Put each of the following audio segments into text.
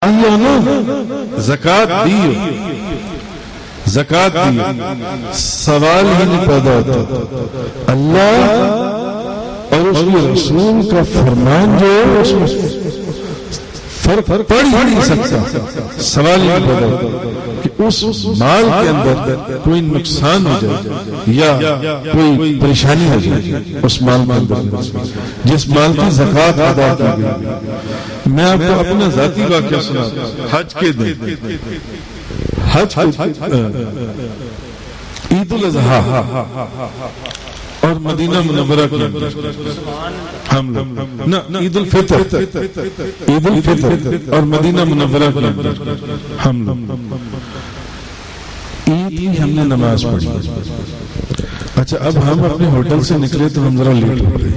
دیا نا, زکات دی, زکات دی, سوال ہی نہیں پیدا ہوتا. اللہ اور اس کے رسول کا فرمان جو ہے اس میں فرق پڑ ہی نہیں سکتا. سوال ہی نہیں پیدا ہوتا کہ اس مال کے اندر کوئی نقصان ہو جائے یا کوئی پریشانی ہو جائے اس مال کے اندر جس مال کی زکات ادا کی گئی. میں آپ کو اپنا ذاتی واقعہ سناتا ہوں. حج کے دن, حج عید الاضحیٰ اور مدینہ منورہ کے اندر ہم لوگ عید الفطر اور مدینہ منورہ کے اندر ہم لوگ عید کی ہم نے نماز پڑھی. اچھا اب ہم اپنے ہوٹل سے نکلے تو ہم ذرا لیٹ ہو گئے.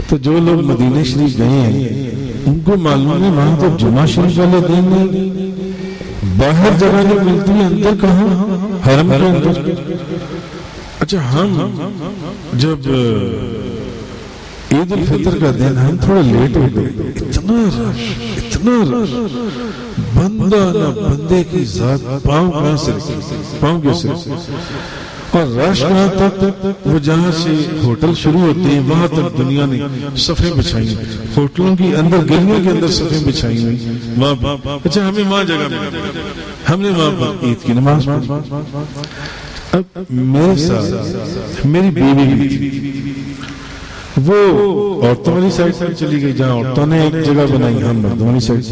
تو جو لوگ مدینہ شریف گئے ہیں ان کو معلوم ہے وہاں تو جمعہ شریف والے دن باہر جگہ جو ملتی ہے, اندر کہاں, حرم کے اندر. اچھا ہم جب عید الفطر کا دن ہم تھوڑا لیٹ ہو گئے. اتنا رش بندہ نہ بندے کی ذات, پاؤں کیسے اور رش کہاں تک, وہ جہاں سے ہوٹل شروع ہوتے ہیں وہاں تک دنیا نے صفیں بچھائی, ہوٹلوں کی اندر گلیوں کے اندر صفیں بچھائی ہوئی وہاں. اچھا ہمیں وہاں جگہ ملی, ہم نے وہاں پر عید کی نماز پڑھی. اب میرے ساتھ میری بیوی بھی تھی, وہ عورتوں والی سائڈ پر چلی گئی جہاں عورتوں نے ایک جگہ بنائی, ہم مردوں والی سائڈ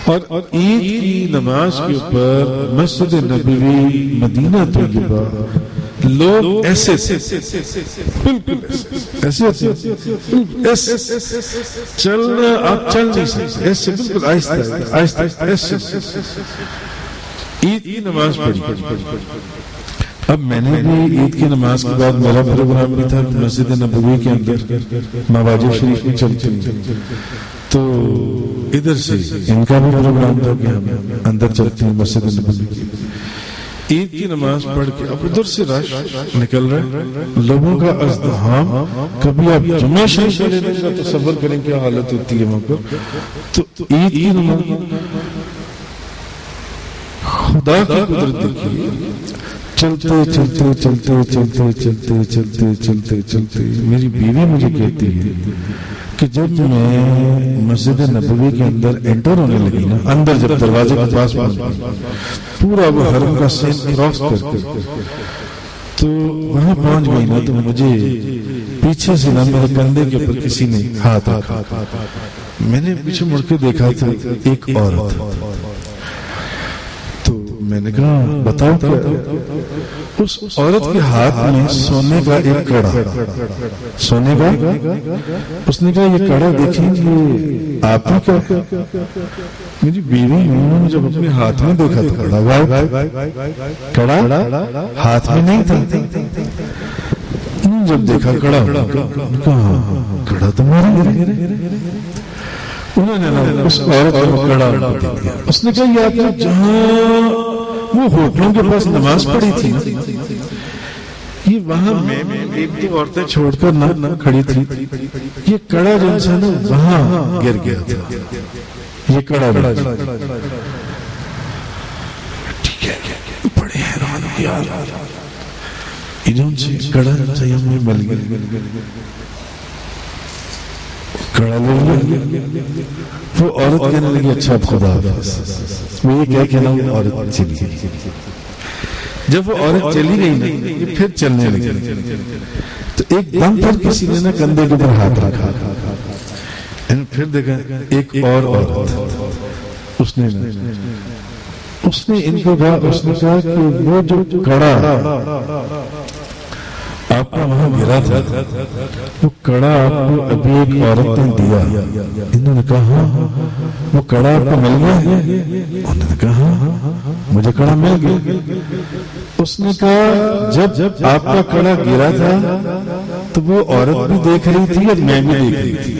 پر. اور عید کی نماز کے اوپر مسجد نبوی مدینہ طیبہ لوگ ایسے بالکل ایسے چلنا, آپ چل نہیں سکتے, ایسے بالکل آہستہ ایسے عید کی نماز پڑھی. اب میں نے بھی عید کی نماز کے بعد میرا پروگرام بھی تھا مسجد نبوی کے اندر مواجب شریف میں چلتے ہیں, تو ادھر سے ان کا بھی پروگرام تھا کہ ہم اندر چلتے ہیں مسجد نبوی کی. عید کی نماز پڑھ کے اب ادھر سے رش نکل رہا ہے, لوگوں کا ازدحام. کبھی آپ جمعہ شریف والے دن کا تصور کریں کیا حالت ہوتی ہے وہاں پر. تو عید کی نماز, خدا کی قدرت دیکھیے, چلتے میری بیوی مجھے کہتی ہے کہ جب میں مسجد نبوی کے اندر انٹر ہونے لگی نا, اندر جب دروازے کے پاس پورا وہ حرم کا سین کراس کر کے تو وہاں پہنچ گئی نا, تو مجھے پیچھے سے نا میرے کندھے کے اوپر کسی نے ہاتھ رکھا. میں نے پیچھے مڑ کے دیکھا تھا ایک عورت. میں نے کہا بتاؤ کیا. اس عورت کے ہاتھ میں سونے کا ایک کڑا, سونے کا. اس نے کہا یہ کڑا دیکھیں یہ آپ ہی کا. میری بیوی نے جب اپنے ہاتھ میں دیکھا تھا کڑا ہاتھ میں نہیں تھا, جب دیکھا کڑا کڑا تمہارا. انہوں نے اس عورت کو کڑا دیا. اس نے کہا یہ آپ نے جہاں وہ ہوٹلوں کے پاس نماز پڑھی تھی یہ وہاں میں ایک دو عورتیں چھوڑ کر نہ کھڑی تھی, یہ کڑا جو ہے نا وہاں گر گیا تھا. یہ کڑا ٹھیک ہے بڑے حیران کیا انہوں سے کڑا ہمیں مل گیا. کڑا لے لیا. وہ عورت کہنے لگی اچھا خدا حافظ. وہ یہ کہہ کے نا وہ عورت چلی گئی. جب وہ عورت چلی گئی نا یہ پھر چلنے لگی, تو ایک دم پر کسی نے نا کندھے کے اوپر ہاتھ رکھا. پھر دیکھا ایک اور عورت, اس نے ان کو کہا, اس نے کہا کہ وہ جو کڑا آپ کا وہاں گرا تھا وہ کڑا آپ کو ابھی ایک عورت نے دیا. انہوں نے کہا وہ کڑا آپ کو مل گیا. انہوں نے کہا مجھے کڑا مل گیا. اس نے کہا جب آپ کا کڑا گرا تھا تو وہ عورت بھی دیکھ رہی تھی اور میں بھی دیکھ رہی تھی.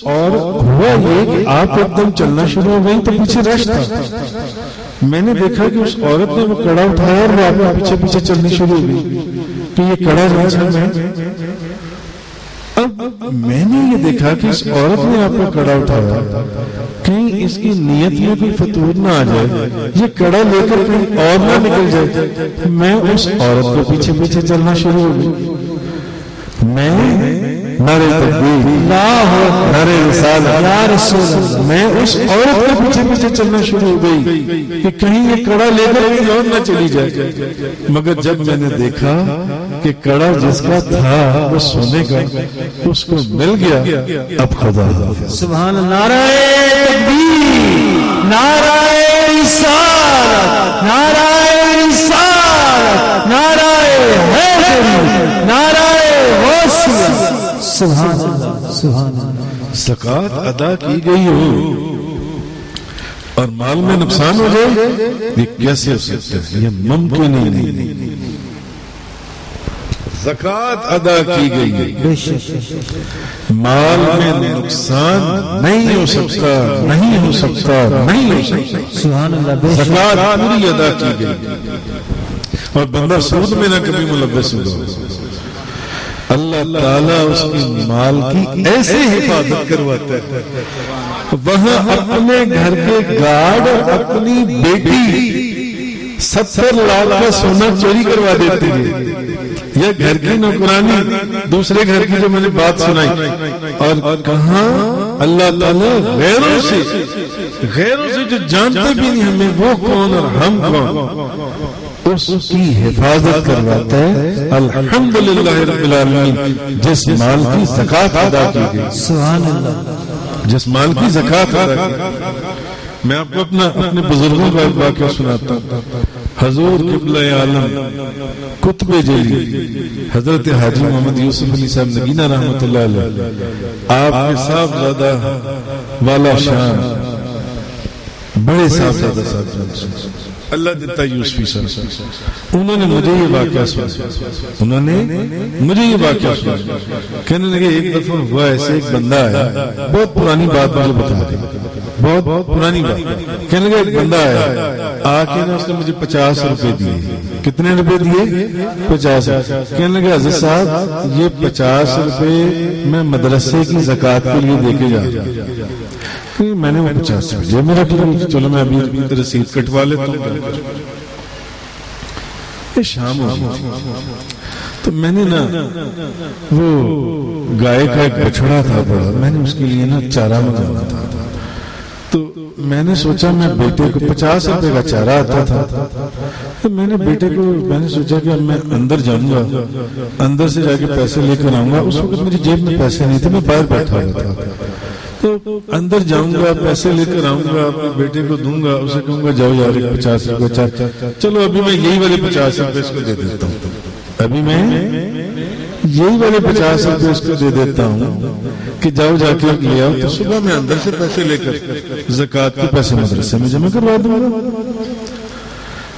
اور ہوا یہ کہ آپ ایک دم چلنا شروع ہو گئی تو پیچھے رش تھا. میں نے دیکھا کہ اس عورت نے وہ کڑا اٹھایا اور وہ آپ پیچھے پیچھے چلنی شروع ہو گئی کہ یہ کڑا اب میں نے یہ دیکھا کہ اس عورت نے آپ کا کڑا اٹھایا، کہیں اس کی نیت میں کوئی فتور نہ آ جائے، یہ کڑا لے کر کہیں اور نہ نکل جائے۔ میں اس عورت کو پیچھے پیچھے چلنا شروع ہو گئی، میں نعرے تکبیر، نعرے رسالت، یا رسول اللہ، میں اس عورت کے پیچھے پیچھے چلنا شروع ہو گئی کہ کہیں یہ کڑا لے کر کہیں اور نہ چلی جائے۔ مگر جب میں نے دیکھا کہ کڑا جس کا تھا وہ سونے کا اس کو مل گیا، اب خدا سبحان اللہ، نعرہ تکبیر، نعرہ رسالت، نعرہ رسالت، نعرہ حیدری، نعرہ غوثیہ، سبحان اللہ سبحان اللہ۔ زکوٰۃ ادا کی گئی ہو اور مال میں نقصان ہو جائے، یہ کیسے ہو سکتا ہے؟ یہ ممکن ہی نہیں۔ زکوٰۃ ادا کی گئی ہے، مال میں نقصان نہیں ہو سکتا، نہیں ہو سکتا، نہیں ہو سکتا۔ سبحان اللہ، زکوٰۃ پوری ادا کی گئی اور بندہ سود میں نہ کبھی ملوث ہوگا۔ اللہ تعالیٰ اس کی مال کی ایسے حفاظت کرواتا ہے، وہاں اپنے گھر کے گارڈ اپنی بیٹی 70 لاکھ کا سونا چوری کروا دیتے ہیں، یا گھر کی نوکرانی دوسرے گھر کی جو میں نے بات سنائی، اور کہاں اللہ تعالیٰ غیروں سے جو جانتے بھی نہیں ہمیں وہ کون اور ہم کون، اس کی حفاظت کرواتا ہے۔ الحمدللہ رب العالمین، جس مال کی زکوٰۃ ادا کی گئی، سبحان اللہ، جس مال کی زکوٰۃ ادا کی گئی۔ میں آپ کو اپنے بزرگوں کا ایک واقعہ سناتا ہوں۔ حضور قبلہ عالم قطب جلی حضرت حاجی محمد یوسف علی صاحب نگینہ رحمۃ اللہ علیہ، آپ کے صاحبزادہ والا شان، بڑے صاحبزادہ اللہ دیتا یوسفی صاحب، انہوں نے مجھے یہ واقعہ سنا، کہنے لگے ایک دفعہ ہوا ایسے، ایک بندہ آیا، بہت پرانی بات مجھے بتا دی، بہت پرانی بات، کہنے لگے ایک بندہ آیا، آ کے نا اس نے مجھے 50 روپے دیے۔ کتنے روپے دیے؟ 50۔ کہنے لگے حضرت صاحب یہ 50 روپے میں مدرسے کی زکوٰۃ کے لیے دے کے جا رہا ہوں۔ میں نے وہ 50 روپے جیب میں رکھ لیا، چلو میں ابھی رسید کٹوا لیتا ہوں۔ شام ہو گئی تو میں نے نا وہ گائے کا ایک بچڑا تھا بڑا، میں نے اس کے لیے نا چارہ منگانا تھا، تو میں نے سوچا میں بیٹے کو 50 روپے کا چارہ آتا تھا، تو میں نے بیٹے کو میں نے سوچا کہ میں اندر جاؤں گا، اندر سے جا کے پیسے لے کر آؤں گا۔ اس وقت میری جیب میں پیسے نہیں تھے، میں باہر بیٹھا ہوا تھا، تو اندر جاؤں گا، پیسے لے کر آؤں گا، اپنے بیٹے کو دوں گا، اسے کہوں گا جاؤ یار 50 روپے، چلو ابھی میں یہی والے 50 روپے اس کو دے دیتا ہوں، ابھی میں یہی والے 50 روپے اس کو دے دیتا ہوں کہ جاؤ جا کے لے آؤ، تو صبح میں اندر سے پیسے لے کر زکوٰۃ کے پیسے مدرسے میں جمع کروا دوں گا۔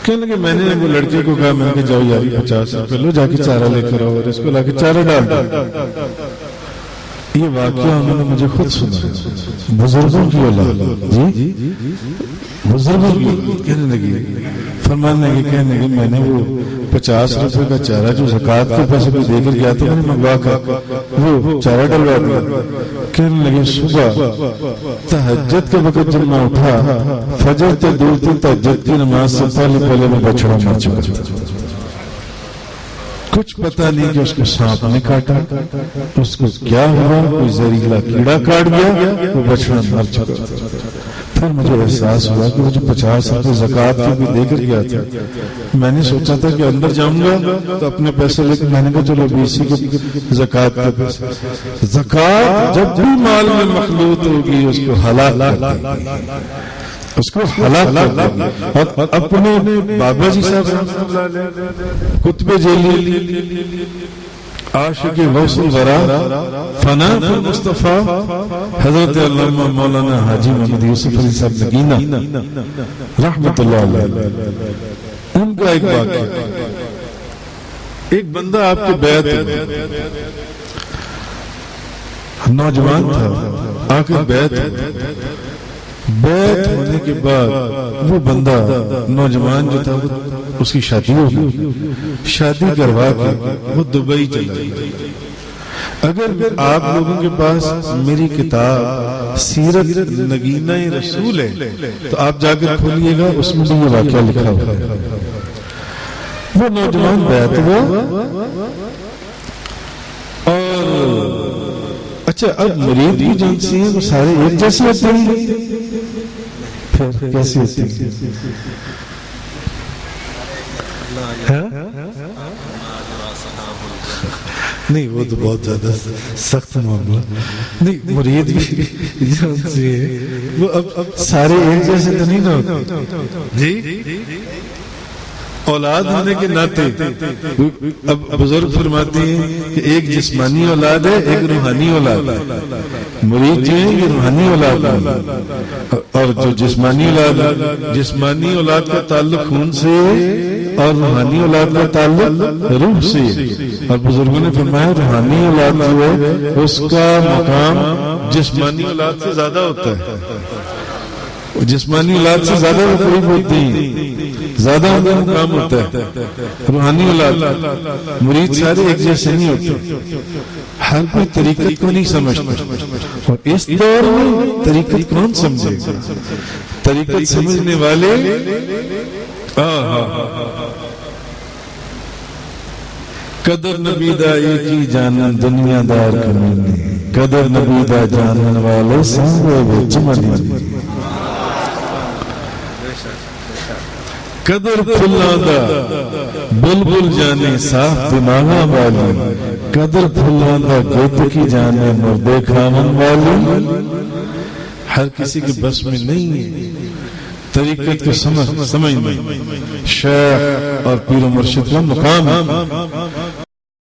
کہنے لگے میں نے وہ لڑکے کو کہا، میں نے کہا جاؤ یار 50 روپے لو، جا کے چارہ لے کر آؤ اور اس کو لا کے چارہ ڈال دو۔ یہ واقعہ انہوں نے مجھے خود سنا، بزرگوں کی اولاد، جی بزرگوں کی اولاد، کہنے لگی، فرمانے لگے، کہنے لگے میں نے وہ 50 روپے کا چارہ جو زکوٰۃ کے پیسے کو دے کر گیا تھا، میں نے منگوا کر وہ چارہ ڈلوا دیا۔ کہنے لگے صبح تہجد کے وقت جب میں اٹھا، فجر سے دور تھی، تہجد کی نماز سے پہلے میں بچڑا مر چکا تھا، کچھ پتہ نہیں کہ اس کو سانپ نے کاٹا، اس کو کیا ہوا، کوئی زہریلا کیڑا کاٹ گیا، وہ بچڑا مر چکا۔ پھر مجھے احساس ہوا کہ وہ جو 50 روپے زکوٰۃ کے بھی دے کر گیا تھا، میں نے سوچا تھا کہ اندر جاؤں گا تو اپنے پیسے لے کر، میں نے کہا چلو اسی کے زکوٰۃ کے پیسے، زکوٰۃ جب بھی مال میں مخلوط ہوگی اس کو ہلاک کر دے گی، اس کو ہلاک کر دے گی۔ اور اپنے بابا جی صاحب قطب جیلی عاشق غوث الورا فنا مصطفیٰ حضرت علامہ مولانا حاجی محمد یوسف علی صاحب نگینہ رحمت اللہ علیہ، ان کا ایک واقعہ، ایک بندہ آپ کے بیعت نوجوان تھا، آ کے بیعت ہونے کے بعد وہ بندہ نوجوان جو تھا اس کی شادی ہو گئی، شادی کروا کے وہ دبئی چلا گیا۔ اگر آپ لوگوں کے پاس میری کتاب سیرت نگینہ رسول ہے تو آپ جا کر کھولیے گا، اس میں بھی یہ واقعہ لکھا ہوا ہے۔ وہ نوجوان بیعت ہوا اور اچھا اب مرید بھی جانتے ہیں وہ سارے ایک جیسے ہوتے ہیں، پھر کیسے ہوتے ہیں؟ نہیں وہ تو بہت زیادہ سخت معاملہ، نہیں مرید بھی جانتے ہیں وہ اب سارے ایک جیسے تو نہیں نہ ہوتے جی۔ اولاد ہونے کے ناطے اب بزرگ فرماتے ہیں کہ ایک جسمانی اولاد ہے، ایک روحانی اولاد ہے۔ مرید جو ہے یہ روحانی اولاد ہے، اور جو جسمانی اولاد ہے، جسمانی اولاد کا تعلق خون سے اور روحانی اولاد کا تعلق روح سے۔ اور بزرگوں نے فرمایا روحانی اولاد جو ہے اس کا مقام جسمانی اولاد سے زیادہ ہوتا ہے، جسمانی اولاد سے زیادہ وہ قریب ہوتی ہیں، زیادہ ان کا مقام ہوتا ہے۔ روحانی اولاد مرید سارے ایک جیسے نہیں ہوتے، ہر کوئی طریقت کو نہیں سمجھتا، اور اس دور میں طریقت کون سمجھے گا؟ طریقت سمجھنے والے قدر نبیدہ ایک ہی جانن دنیا دار کمینے، قدر نبیدہ جانن والے سنگے وچ مدینے، قدر پھلاں دا بلبل جانے صاف دماغاں والی، قدر پھلاں دا گت کی جانے مردے کھاون والی۔ ہر کسی کے بس میں نہیں ہے طریقت کو سمجھنا، شیخ اور پیر و مرشد کا مقام ہے،